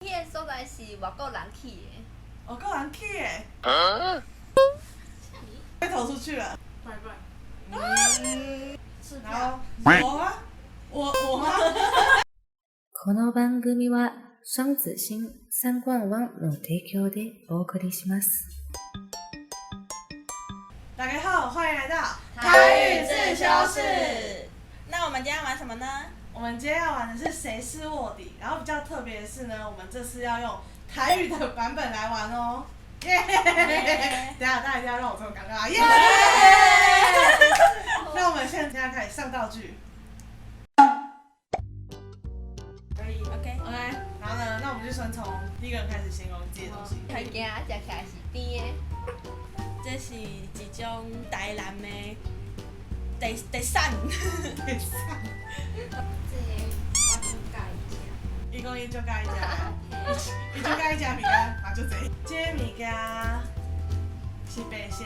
迄个所在是外国人去的。外国人去耶，被投出去了。拜拜。然后我吗？我吗？この番組は双子星三冠王の提供でお送りします。大家好，欢迎来到台语自修室。那我们今天玩什么呢？我们今天要玩的是谁是卧底，然后比较特别的是呢，我们这次要用台语的版本来玩哦。耶！等一下大家一定要让我这么尴尬，耶！那我们现在开始上道具。可以。OK。然后呢，那我们就先从第一个人开始形容自己的东西。物件食起来是甜的。这是一种台南的地产。第三，这个我就介意食。伊讲伊就介意食，伊就介意食物件，嘛就这。这物件是白色的，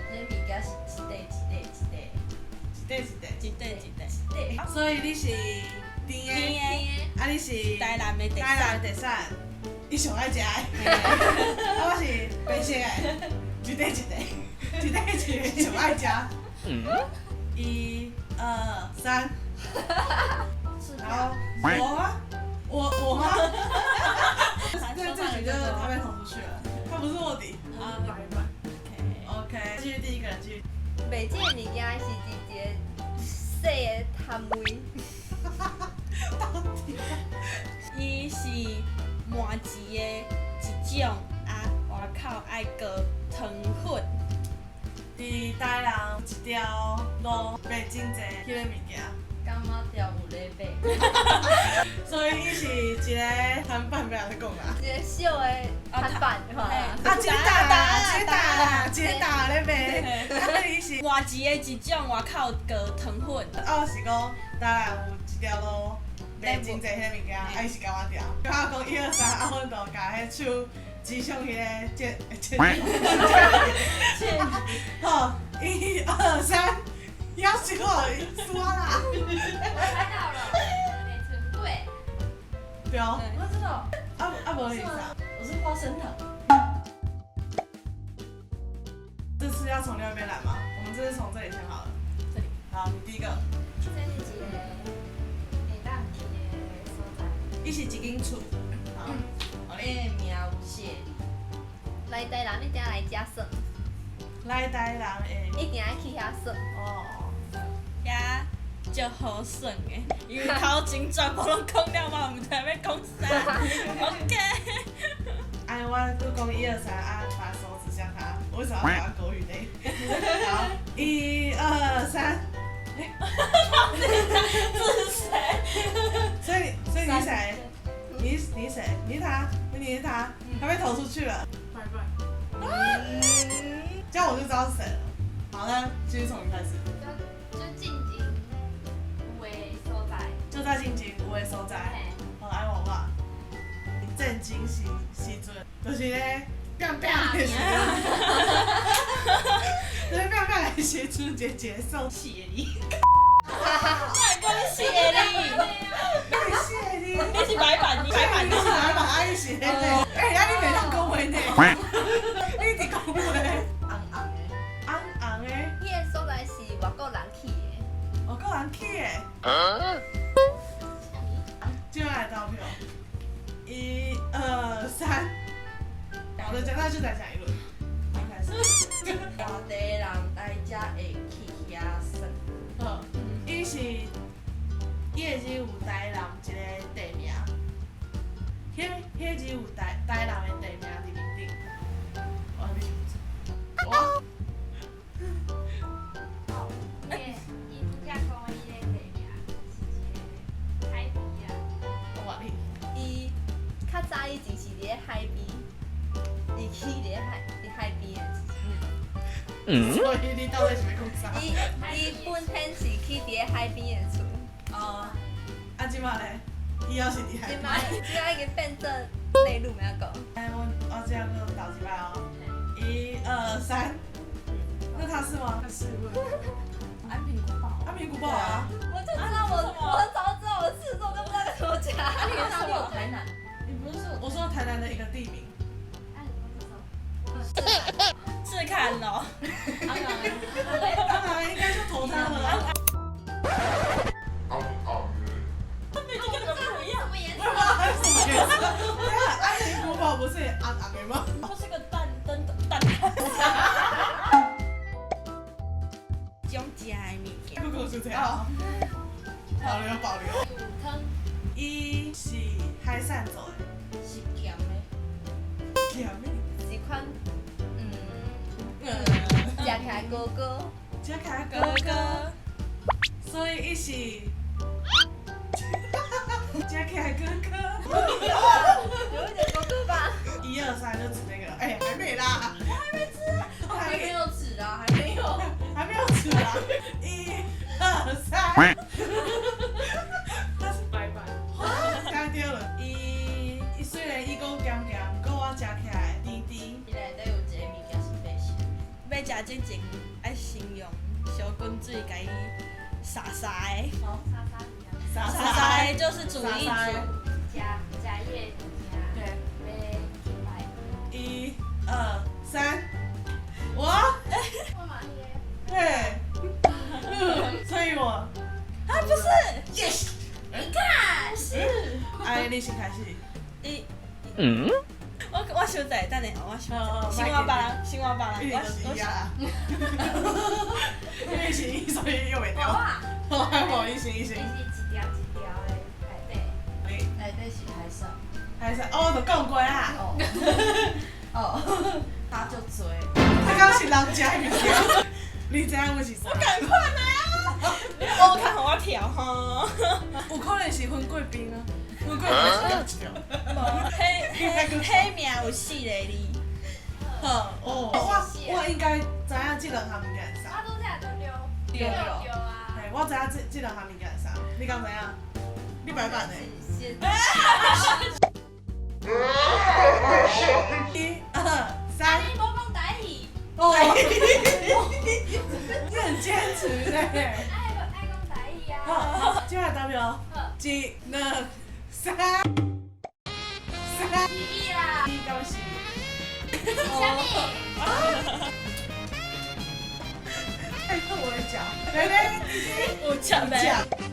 这物件是一块一块。一块。所以你是甜的，啊你是台南的地台南产。的地产，伊上爱食的。我是白色的，一块上爱食。1、2、3，然后我吗？我吗？这局就是他被投出去了，他不是卧底。拜拜。OK， 继续第一个人继续。卖这个物件是一个细的摊位。到底？伊是麻糍的一种，外口爱搁糖粉。伫台南一条路卖真济迄个物件，感觉条有咧卖。所以伊是一个摊贩，不要再讲啦。一个小的摊贩，吼。一个大咧卖，啊伊是。麻糍的一种，外口搁糖粉。我是讲台南有一条路卖真济迄个物件，伊是甲我调。我讲1、2、3，阮就甲迄手指向迄个箭。好，1、2、3，要死我输啦！猜到了，美纯贵。对哦，真的哦，无意思啊。我是花生糖。这次要从另外一边来吗？我们这次从这里先好了。这里。好，你第一个。这是一个会当去的所在。伊是一间厝。好，好诶，嘞。名有写来台南一定要来遮耍，来台南的。一定要去遐耍。哦。遐足好耍的，因为头前全部拢讲了嘛，毋知要讲啥。OK。哎，我就讲1、2、3，把手指向他。为什么要讲国语呢？好，1、2、3。这是谁？所以你谁？你谁？你是他？你是他？他被投出去了。拜拜。这样我就知道是谁了。好，那继续从你开始。就进京有的所在。就在进京有的所在。好，爱我吧。震惊时阵，就是咧，biang biang 的时阵，就是 biang biang 的时阵，节奏谢你，恭喜你！谢你，你是白板，你白板你是哪把爱是咧？哎，呀，你袂当讲话呢，你伫讲话，红的，迄个所在是外国人去的。我个人去的。接下来投票，1、2、3，好的，那就再讲一轮，刚开始。外地人来遮会去遐耍。好，伊是字有台南一个地名，迄字有台南的地名伫面顶。我伊拄则讲的伊个地名是一个海边啊。我话你，伊较早以前是伫咧海边，伊去伫海边的。所以你到底是要讲啥？伊本身是去伫咧海边的厝。哦，啊，即摆咧，以后是伫海即边。摆已经变做内陆，哪个？哎，我这样就倒几摆哦。1、2、3，那他是吗？是安平古堡。安平古堡啊。我就知道我早知道我是，我都不知道该怎么讲。你上有台南。你不不是我说台南的一个地名。是看哦。当然应该就投他了啊。你这个不一样，什么颜色？还是什么颜色？对啊，安宁古堡不是也暗暗的吗？它是个蛋。种食的物件，不过是这样，保留保留。有汤伊是海产做的，是咸的，甜的，是款食起来高高，加卡哥哥，哥，所以伊是加起来哥哥。有一点高高吧？ 1、2、3就指那个，哎，还没啦，还没吃啊，还没有纸啊，还没有。还没有吃啊，1、2、3，他是拜拜，讲对了，伊虽然伊讲咸咸，不过我食起来甜甜。伊内底有一个物件是白色，要食之前爱先用小滚水甲伊撒撒的，啥撒撒的就是煮一煮。加叶对，买金牌， 1、2、3，我，我嘛对，所以我啊，不是， ，yes，你看是哎，你先开始，我想在，等下我想哦先我别人，先我别一人，定就是一啦，因为是一，所以又袂掉，啊，我还无一行一行，伊是一条一条的内底，你内底是海参。还是哦，就讲过啦，哦，他就追。他刚是人食的物件，你知影我是啥？赶快来啊！我看互我跳吼，有可能是分贵宾啊，分贵宾是一条。迄名有4个字，好哦，我应该知影这两项物件是啥。都这样溜对溜啊，嘿，我知影这两项物件是啥，你敢知影？你白板的。是1、2、3，你无讲台语，哦，你很坚持嘞。爱讲台语啊，好，今晚 W，1、2、3，记忆啦，你恭喜。虾米？太扣我的脚，来来，弟弟，有吃没？讲。